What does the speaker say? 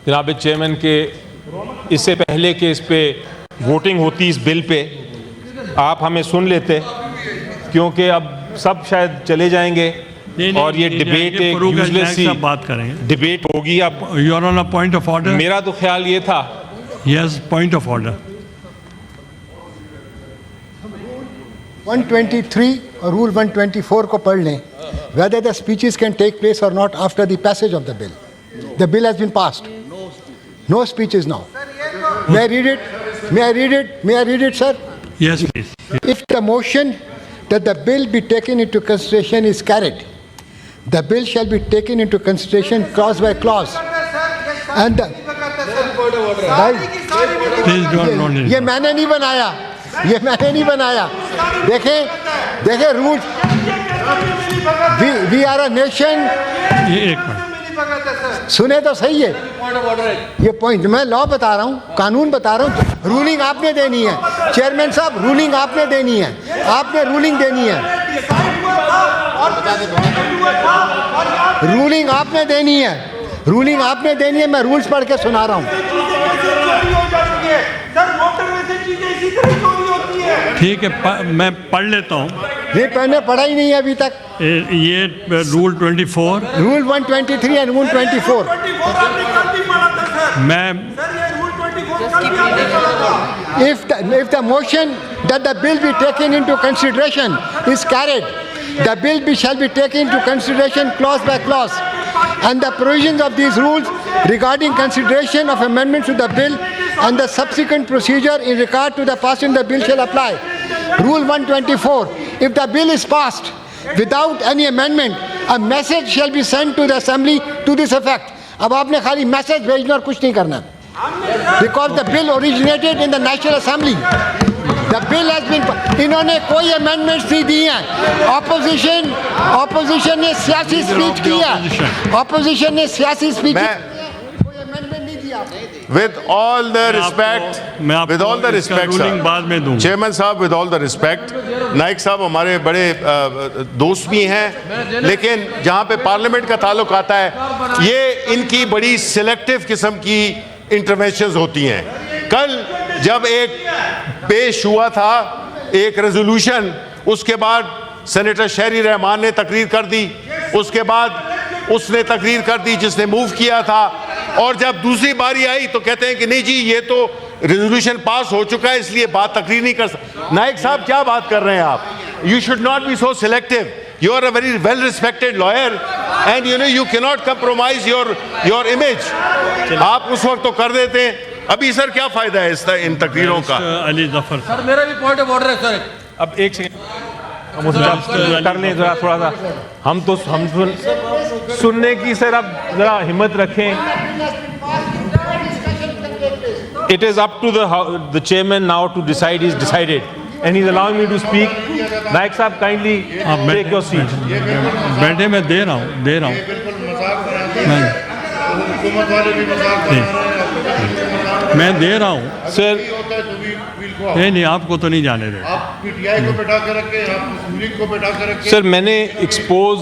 जनाब चेयरमैन के इससे पहले कि इस पे वोटिंग होती इस बिल पे आप हमें सुन लेते, क्योंकि अब सब शायद चले जाएंगे और ये डिबेट एक यूजलेस सी बात करेंगे, डिबेट होगी। अब you are on a point of order. मेरा तो ख्याल ये था, यस, पॉइंट ऑफ ऑर्डर। 123 और रूल 124 को पढ़ लें, whether the speeches can take place or not after the passage of the bill. The bill has been passed. No speeches now. May I read it? May I read it? May I read it, sir? Yes, please. If the motion that the bill be taken into consideration is carried, the bill shall be taken into consideration clause by clause. And the, Please don't ये मैंने नहीं बनाया, ये मैंने नहीं बनाया। देखें rule, we are a nation. एक मिनट सुने तो सही है, ये पॉइंट मैं लॉ बता रहा हूँ, कानून बता रहा हूँ। रूलिंग आपने देनी है चेयरमैन साहब, रूलिंग आपने देनी है, आपने रूलिंग देनी है, रूलिंग आपने देनी है, रूलिंग आपने देनी है। मैं रूल्स पढ़ के सुना रहा हूँ। ठीक है, मैं पढ़ लेता हूँ। नहीं, मैंने पढ़ा ही नहीं है अभी तक। ये रूल 24, रूल 123 एंड रूल 24। मैं If the motion that the bill be taken into consideration is carried, the bill shall be taken into consideration clause by clause, and the provisions of these rules regarding consideration of amendments to the bill and the subsequent procedure in regard to the passing of the bill shall apply. Rule 124. If the bill is passed without any amendment, a message shall be sent to the assembly to this effect. अब आपने खाली message भेजना और कुछ नहीं करना, because the bill originated in the National Assembly. The bill has been, इन्होंने कोई amendments नहीं दी हैं। ऑपोजिशन ने सियासी स्पीच किया, ऑपोजिशन ने सियासी स्पीच, कोई amendment नहीं दिया। With all the respect, with all the respect, sir, chairman साहब, with all the respect, Naik साहब हमारे बड़े दोस्त भी हैं, लेकिन जहाँ पे पार्लियामेंट का ताल्लुक आता है, ये इनकी बड़ी सिलेक्टिव किस्म की इंटरवेंशंस होती हैं। कल जब एक पेश हुआ था एक रेजोल्यूशन, उसके बाद सेनेटर शहरी रहमान ने तकरीर कर दी, उसके बाद उसने तकरीर कर दी जिसने मूव किया था, और जब दूसरी बारी आई तो कहते हैं कि नहीं जी ये तो रेजोल्यूशन पास हो चुका है इसलिए बात तकरीर नहीं कर सकते। नाइक साहब क्या बात कर रहे हैं आप? You should not be so selective. You are a very well-respected lawyer, and you know you cannot compromise your image. आप उस वक्त तो कर देते हैं, अभी सर क्या फायदा है इन तकरीरों का? अली जफर सर, मेरा भी पॉइंट ऑफ ऑर्डर है सर। अब एक सेकंड कर लें जरा, थोड़ा सा हम सुनने की सर अब जरा हिम्मत रखें। It is up to the chairman now to decide. He's decided and he's allowing me to speak. नायक साहब kindly take your seat. बैठे, मैं दे रहा हूँ मैं दे रहा हूँ सर। नहीं, आपको तो नहीं जाने दे। आप पीटीआई को बैठा कर रखे, आप मुस्लिम लीग को बैठा कर रखे। सर मैंने एक्सपोज